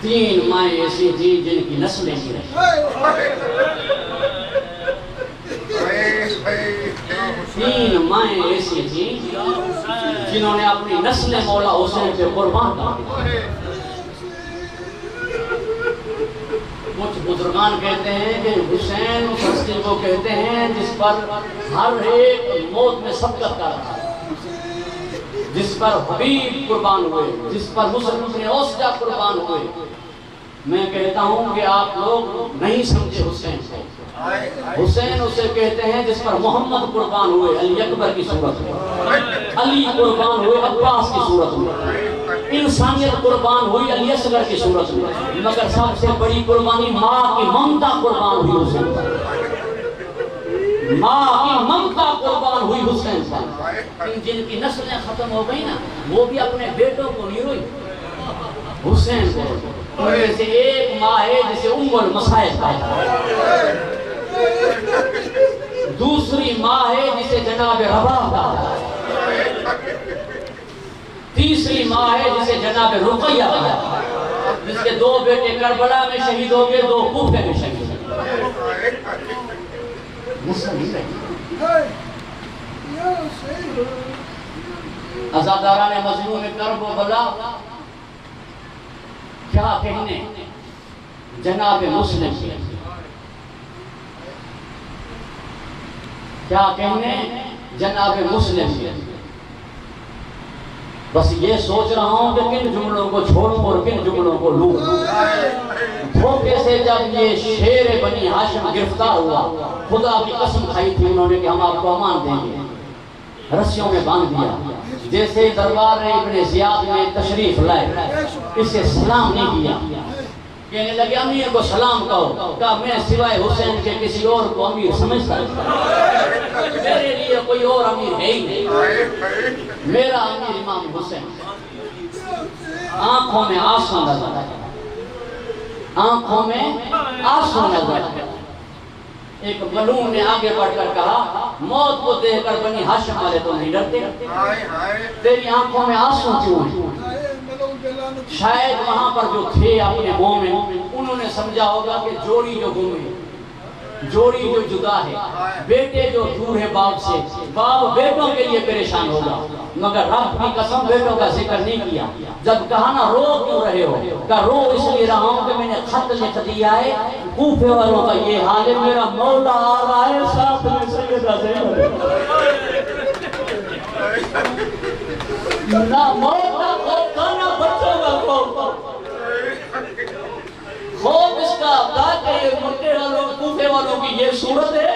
तीन माएँ ऐसी थी जिनकी नस्लें नहीं रही। तीन माएँ ऐसी थी जिन्होंने अपनी नस्लें मौला हुसैन पे कुर्बान कर दी। कुछ बुजुर्गान कहते हैं कि हुसैन उस हस्ती को कहते हैं जिस पर हर एक मौत में सबकत कर रहा है, जिस पर हबीब कुर्बान हुए, जिस पर मुसलमान ने औसजा कुर्बान हुए। मैं कहता हूं कि आप लोग नहीं समझे हुसैन को। हुसैन उसे कहते हैं जिस पर मोहम्मद कुर्बान हुए अली अकबर की सूरत में, अली कुर्बान हुए अब्बास की सूरत में, इंसानियत कुर्बान हुई अली असगर की सूरत में, मगर सबसे बड़ी कुर्बानी माँ की ममता कुर्बान हुई हुसैन पर। माँ की ममता कुर्बान हुई हुसैन पर। जिनकी नस्लें खत्म हो गई ना, वो भी अपने बेटों को नहीं रोई, हुसैन को। उनमें से एक माँ है जिसे उम्मुल मसाइब कहा, दूसरी माँ है जिसे जनाब रबाह कहा, तीसरी माँ है जिसे जनाब रुकैया कहा, जिसके दो बेटे करबला में शहीद हो गए, दो कूफे में शहीद हो गए। अज़ादारा ने मजनू में करबला क्या कहने जनाब मुस्लिम की, क्या कहने जनाब मुस्लिम की। बस ये सोच रहा हूं कि किन जुमलों को छोड़ूं और किन जुमलों को लूं। धोखे से जब ये शेर बनी हाशिम गिरफ्तार हुआ, खुदा की कसम खाई थी उन्होंने कि हम आपको अमान देंगे, रस्सियों में बांध दिया। जैसे दरबार ने इब्ने ज़ियाद में तशरीफ लाए, इसे सलाम नहीं किया, कहने लगे अमीर को सलाम कहो। कहा मैं सिवाय हुसैन के किसी और को अमीर समझता नहीं, मेरे लिए कोई और अमीर है ही नहीं, मेरा अमीर इमाम हुसैन। आंखों में आंसू नजर आया, आंखों में आंसू नजर आया। एक मलूम ने आगे बढ़कर कहा, मौत को देखकर बनी हाशिम वाले तो नहीं डरते, तेरी आंखों में आंसू क्यों है? शायद वहां पर जो थे अपने मोमिन, उन्होंने समझा होगा कि जोड़ी जो गुम है, जोड़ी जो जुदा है, बेटे जो दूर है बाप से, बाप बेटों के लिए परेशान होगा। मगर रब की कसम बेटों का जिक्र नहीं किया। जब कहा ना रो क्यों रहे हो, कहा रो इसलिए रहा हूं कि मैंने खत लिख दिया है, कूफे वालों का ये हाल है, मेरा मौला आ रहा है साथ में सैयदा ज़ैनब। ना मौला को ना बच्चों का खौफ इसका ये मक्के वालों कूफे वालों की ये सूरत है,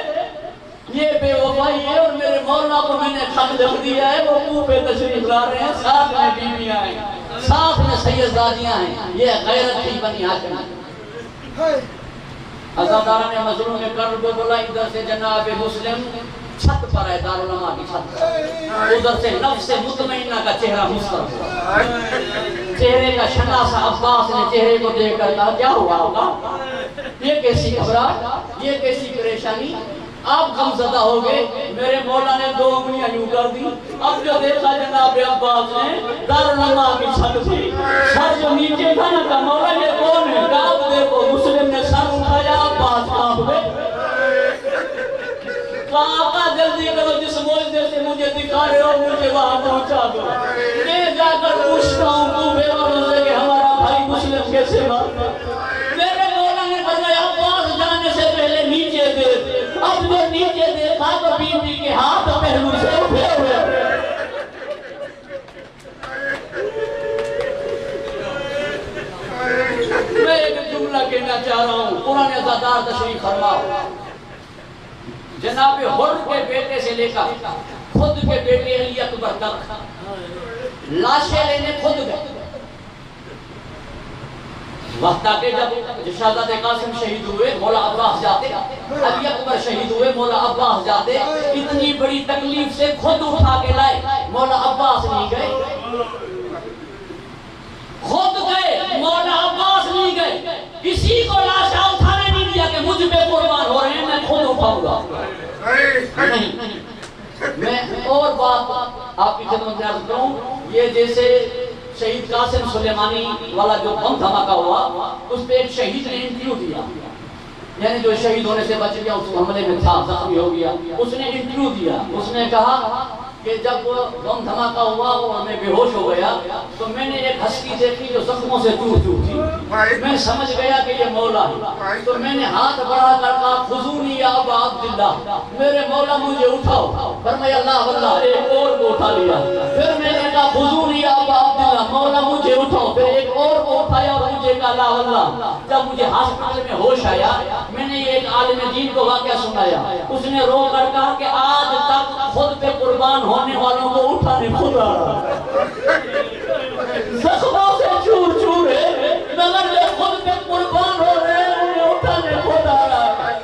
ये बेवफाई है। और मेरे मौला को मैंने खत लिख दिया है, वो कूफे तशरीफ ला रहे हैं, साथ में बीवियां हैं, साथ में सैयदादियां हैं। ये गैरत थी बनी हाशिम। अज़ादारा ने मजलूम में कर्ब को बोला, इधर से जनाब मुस्लिम छत पर है, दारुल उलमा की छत पर, उधर से नफ्स मुतमइन्ना का चेहरा मुस्तर हुआ। चेहरे का शना सा अब्बास ने चेहरे को देखकर कहा, क्या हुआ होगा, ये कैसी घबराहट, ये कैसी परेशानी, आप गमज़दा हो गए। मेरे मौला ने दो उंगलियां यूं कर दी। अब जो देखा जनाब अब्बास ने, दारुल उलमा की छत थी, सर जो नीचे था ना, का मौला ये कौन है? आप देखो, मुस्लिम ने सर उठाया, अब्बास कांप गए। आका जल्दी करो, जिस मोइज़े से मुझे दिखा रहे हो मुझे वहां पहुंचा दो। मैं जाकर पूछता हूँ कूफे वालों से कि हमारा भाई मुस्लिम कैसे मारा। मेरे मौला ने बताया, अब्बास जाने से पहले नीचे देख। अब जो नीचे देखा तो बीवी के हाथ पहलू से उठे हुए। मैं एक जुमला कहना चाह रहा हूँ, कुरान अज़ादार तशरीफ फरमाओ। जनाब हुर के बेटे से लेकर खुद के बेटे अली अकबर तक लाशें लेने खुद गए। वक्त आके जब शहजादे कासिम शहीद हुए, मौला अब्बास जाते, अली अकबर शहीद हुए, मौला अब्बास जाते। इतनी बड़ी तकलीफ से खुद उठा के लाए, मौला अब्बास नहीं गए, खुद गए, मौला अब्बास नहीं गए। किसी को लाशा उठाने नहीं दिया कि मुझ पे कुर्बान हो रहे हैं, मैं खुद उठाऊंगा। नहीं, मैं और बात आपकी खिदमत में अर्ज करूं, ये जैसे शहीद कासिम सुलेमानी वाला जो बम धमाका हुआ, उस पे एक शहीद ने इंटरव्यू दिया, यानी जो शहीद होने से बच गया, उस हमले में था, जख्मी हो गया, उसने इंटरव्यू दिया। उसने कहा कि जब बम धमाका हुआ और मैं बेहोश हो गया तो मैंने एक हस्ती देखी जो जख्मों से चूर चूर थी। मैं समझ गया कि ये मौला है, तो मैंने हाथ बढ़ा कर कहा, खुजूनी या अबा अब्दुल्लाह, मेरे मौला मुझे उठाओ। फरमाया अल्लाह वल्लाह, एक और को उठा लिया। फिर मैंने कहा, खुजूनी या अबा अब्दुल्लाह, मौला मुझे उठाओ। फिर एक और को उठाया और मुझे कहा अल्लाह वल्लाह। जब मुझे हॉस्पिटल में होश आया, मैंने एक आलिम दीन को वाकया सुनाया। उसने रो कर कहा कि आज तक खुद पे कुर्बान होने वालों को उठाने खुदा जख्मों से चूर चूर है, मगर जो खुद पे कुर्बान हो रहे हैं उन्हें उठाने खुदा।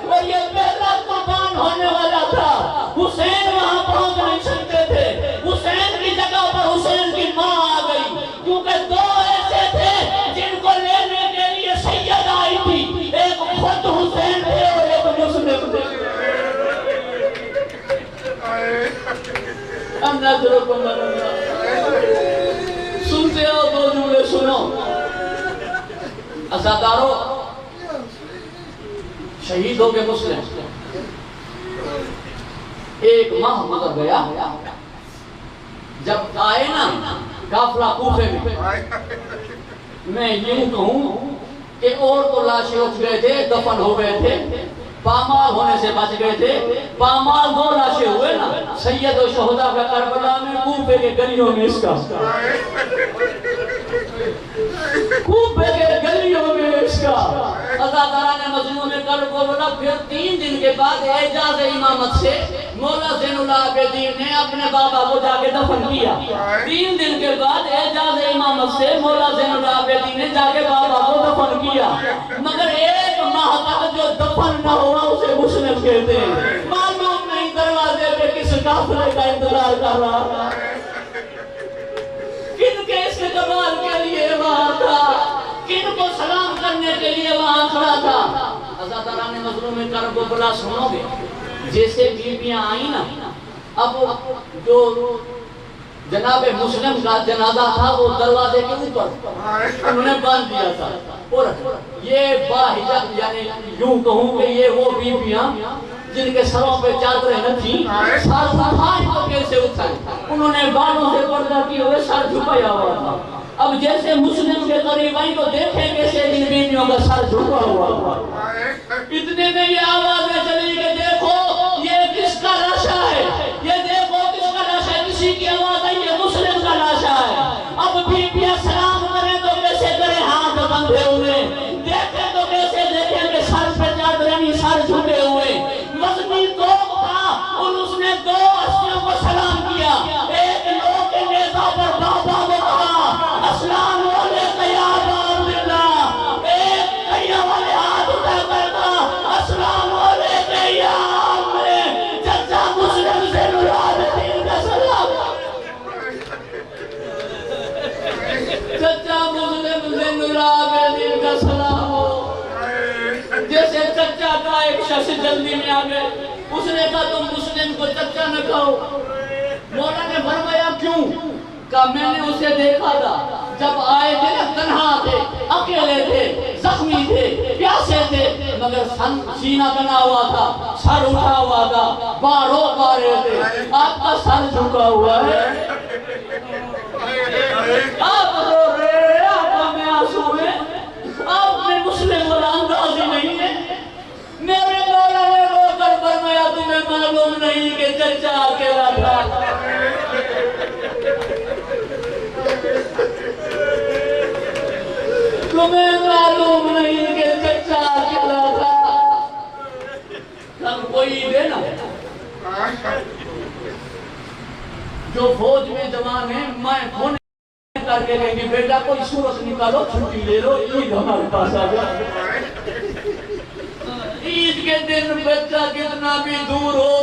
और ये पहला कुर्बान होने वाला था। हुसैन वहां पहुंच नहीं सकते थे, हुसैन की जगह पर हुसैन की मां आ गई, क्योंकि दो ऐसे थे जिनको लेने के लिए सैयद आई थी, एक खुद हुसैन थे और एक मुस्लिम थे। सुनते हो दो जुमले सुनो। अज़ादारों, शहीद हो गए मुस्लिम, एक माह गुजर गया। जब आए ना काफिला कूफे में, मैं यूं कहूं कि और तो लाशें उठ गए थे, दफन हो गए थे, पामाल होने से बच गए थे। पामाल दो लाशें हुए ना, सैयद और शोहदा का करबला में, कूफे के गलियों में इसका, कूफे के गलियों में इसका। अज़ादारा ने मजनून कर्ब को बोला। फिर 3 दिन के बाद एजाज इमामत से मौला ज़ैनुल आबिदीन ने अपने बाबा को जाके दफन किया। 3 दिन के बाद एजाज इमामत से मौला ज़ैनुल आबिदीन ने जाके बाबा को दफन किया, मगर 1 माह तक जो दफन न हुआ उसे मुस्लिम कहते हैं। मालूम नहीं दरवाजे पे किस काफिले का इंतजार कर रहा था, किनके इस्तकबाल के लिए वहां था, किनको सलाम करने के लिए वहां खड़ा था। अज़ादारा ने मज़लूम कर्ब को बोला, सुनोगे, जैसे बीबियां आई ना, अब जो जनाबे मुस्लिम का जनाजा था वो दरवाजे के ऊपर उन्होंने बांध दिया था, और ये बाहिजाब, यानी यूं कहूं कि ये वो बीबियां जिनके सरों पे चादरें न थी, सर उठाए तो कैसे उठाए, उन्होंने बालों से पर्दा किए हुए सर झुकाया हुआ था। अब जैसे मुस्लिम के करीब आई तो देखें कैसे इन बीबियों का सर झुका हुआ। इतने में ये आवाजें चली कि देखो ये किसका लाशा है, ये देखो किसका लाशा है। किसी की आवाज आई, ये मुस्लिम का लाशा है। अब बीबियां सलाम करें तो कैसे करें, हाथ बंधे हुए, देखें तो कैसे देखें कि सर पे चादर नहीं, सर झुके हुए। मजनी तो था और उसने 2 हस्तियों को सलाम किया। एक लोग के नेता पर बाबा को कहा, अस्सलाम वालेकुम या अब्दुल्लाह। एक कहिया वाले हाथ उठा कर कहा, अस्सलाम वालेकुम या अम्मे, चचा मुस्लिम ज़ैनुल आबिदीन का सलाम। चचा मुस्लिम ज़ैनुल आबिदीन का सलाम हो। जैसे चचा का एक शख्स जल्दी में आ गए, उसने कहा तुम मुस्लिम को चचा न कहो। मौला ने फरमाया क्यों? कहा मैंने उसे देखा था, जब आए थे ना तन्हा थे, अकेले थे, जख्मी थे, प्यासे थे, मगर सीना बना हुआ था, सर उठा हुआ था, बारों बारे थे। आपका सर झुका हुआ है, आप रो रहे, आंखों में आंसू है, आप में मुस्लिम वाला अंदाज ही नहीं है। मेरे मौला ने रोकर फरमाया तुम्हें मालूम नहीं कि चचा अकेला था। तुम्हें मालूम नहीं कि चचा अकेला था। कल कोई दे ना जो फौज में जवान है, मैं फोन करके कहेंगे बेटा कोई सूरत निकालो, छुट्टी ले लो, ईद हमारे पास आ जाए। ईद के दिन बच्चा कितना भी दूर हो,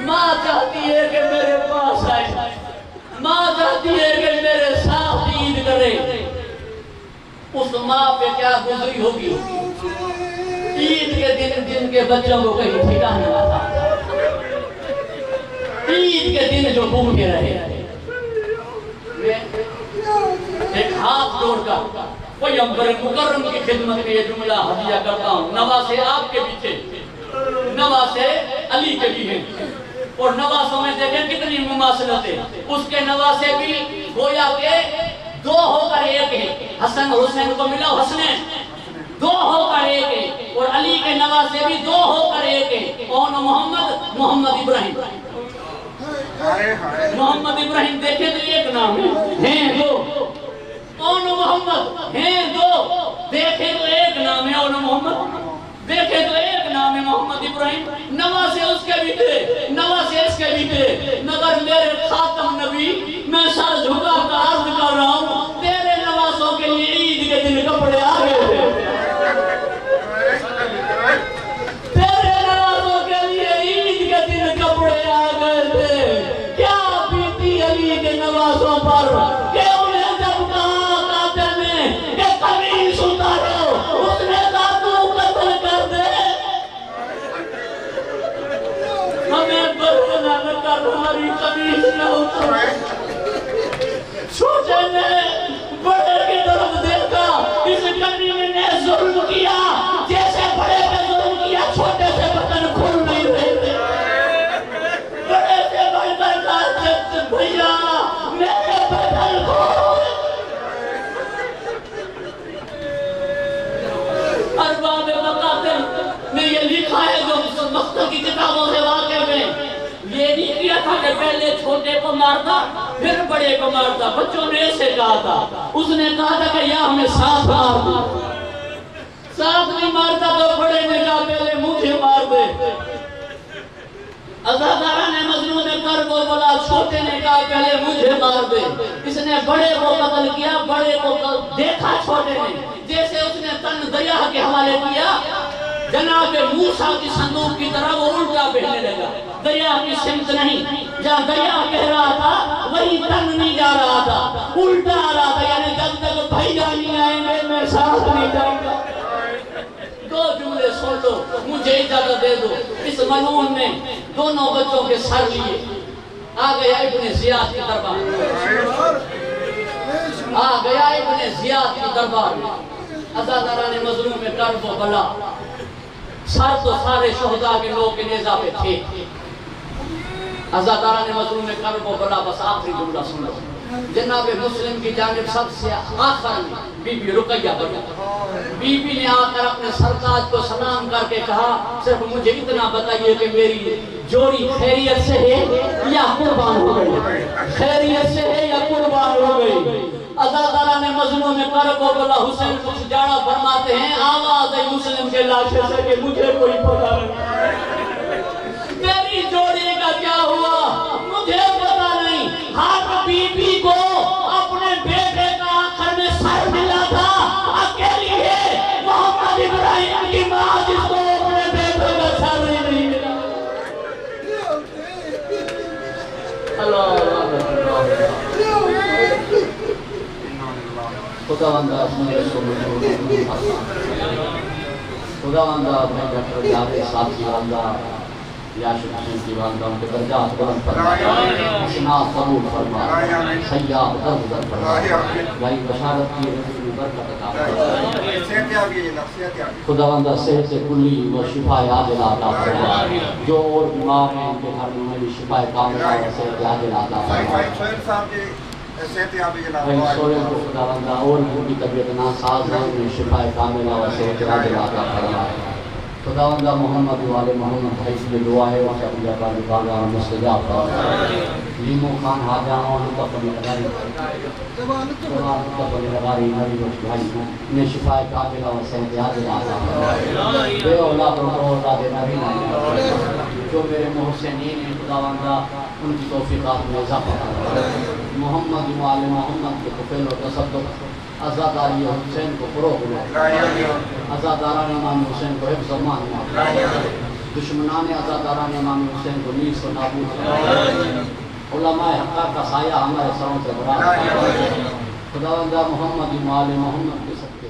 माँ चाहती है कि मेरे पास आए, माँ चाहती है कि मेरे साथ ईद करे। उस माँ पे क्या गुजरी होगी ईद के दिन जिनके बच्चों को कहीं ठिकाना ना था, ईद के दिन जो भूखे रहे। हाथ जोड़कर पैगंबर मुकर्रम की खिदमत में ये जुमला हदिया करता हूँ। नवासे आपके पीछे, नवासे अली के भी हैं, और नवासों में देखें कितनी मुमासलतें। उसके नवासे भी गोया के दो होकर एक है। हसन हुसैन को मिला हसनैन, दो होकर एक है, और अली के नवासे भी दो होकर एक है। कौन? मोहम्मद, मोहम्मद इब्राहिम। मोहम्मद इब्राहिम देखे तो एक नाम है दो। कौन? मोहम्मद हैं दो, देखे तो एक नाम है। और मोहम्मद देखे तो एक नाम है, मोहम्मद इब्राहिम। नवासे उसके भी थे, नवासे इसके भी थे। मगर मेरे खातम नबी, मैं सर झुका कर अर्ज कर रहा हूँ, तेरे नवासों के लिए ईद के दिन कपड़े आ गए थे। तेरे नवासों के लिए ईद के दिन कपड़े आ गए थे। क्या बीती अली के नवासों पर, के उन्हें जब कहा कातिल ने कि कमीज उतारो, उसने कहा तू कत्ल कर दे, हमें बरना न कर, हमारी कमीज न उतारो। छोटे ने बड़े की तरफ देखा, इस कमीज ने जुल्म किया, जैसे बड़े पे जुल्म किया, छोटे से बटन खुल नहीं रहे थे। बड़े से बढ़कर कहा भैया मेरे बटन खोल। अरबाब मकातिल ने ये लिखा है जो मक्तल की किताबों से वाकिफ है। ये नहीं किया था कि पहले छोटे को मारता फिर बड़े को मारता। बच्चों ने ऐसे कहा था, उसने कहा था कि या हमें साथ मार दो, साथ नहीं मारता तो बड़े ने कहा पहले मुझे मार दे। अज़ादारा ने मजनू ने कर को बोला, छोटे ने कहा पहले मुझे मार दे। इसने बड़े को कत्ल किया, बड़े को देखा छोटे ने, जैसे उसने तन दरिया के हवाले किया, जनाब मूसा की संदूक की तरह वो उल्टा बहने लगा। दरिया की सिमत नहीं, जहाँ दरिया कह रहा था वही तन नहीं जा रहा था, उल्टा आ रहा था। यानी जब तक भैया नहीं आएंगे मैं साथ नहीं जाऊंगा। दो जुमले सुन लो, मुझे इजाजत दे दो। इस मलून ने दोनों बच्चों के सर लिए, आ गया इब्ने जियाद की दरबार, आ गया इब्ने जियाद की दरबार में। अज़ादारा ने मजलूम में कर वो बला, सर तो सारे शोहदा के लोग के नेज़ा पे थे। अज़ादारा ने मजलूम में कर वो बला, बस आखिरी जुमला सुन लो। जनाब मुस्लिम की जानिब सबसे आखिर में बीबी रुकैया बनी। बीबी ने आकर अपने सरताज को सलाम करके कहा, सिर्फ मुझे इतना बताइए कि मेरी जोड़ी खैरियत से है या कुर्बान हो गई, खैरियत से है या कुर्बान हो गई। अज़ादारा ने मजलूम में कर को बोला, हुसैन कुछ जाड़ा फरमाते हैं, आवाज है मुस्लिम के लाशे से कि मुझे कोई पता नहीं, तेरी जोड़ी का क्या हुआ मुझे पता नहीं। हर बीबी को अपने बेटे का आखिर में सर मिला था, अकेली है मोहम्मद इब्राहिम की मां जिसको अपने बेटे का सर नहीं मिला। खुदावंदा खुदावंदा अपने डॉक्टर जावेद साथी वाला या शुक्र की वाला उनके दर्जात बुलंद फरमा, हसना कबूल फरमा, सय्याब दर्द फरमा, भाई बशारत की बरकत अता फरमा। खुदावंदा सेहत कुल्ली व शिफाए आजिला अता फरमा। जो और बीमार हैं उनके घर में मेरी शिफाए कामिला व सेहत आजिला अता फरमा। खुदावंदा और उनकी तबीयत नासाज है, उन्हें शिफाए कामिला व सेहत आजिला अता फरमा। खुदावंदा मोहम्मद वाले मोहम्मद भाई की दुआ है वो सब जगह निकाला मुस्तजाब लीमो खान हाजाओं का पनी लगाई का पनी लगाई नबी रोश भाई ने शिफाए कामिला व सेहत आजिला बे औलाद और औलाद नबी जो मेरे मोहसिनीन हैं खुदावंदा उनकी तौफीकात में इजाफा फरमा। मोहम्मद वाले मोहम्मद के तफील व तसद्दुक़ आज़ादारी हुसैन को फ़रोग़ दो, आज़ादारान इमाम हुसैन को हिफ्ज़ व मान, दुश्मनान आज़ादारान इमाम हुसैन को नीज़ व नाबूद फरमा। उलमाए हक़ का साया हमारे सरों से बराबर। खुदावंदा मोहम्मद वाले मोहम्मद के सबके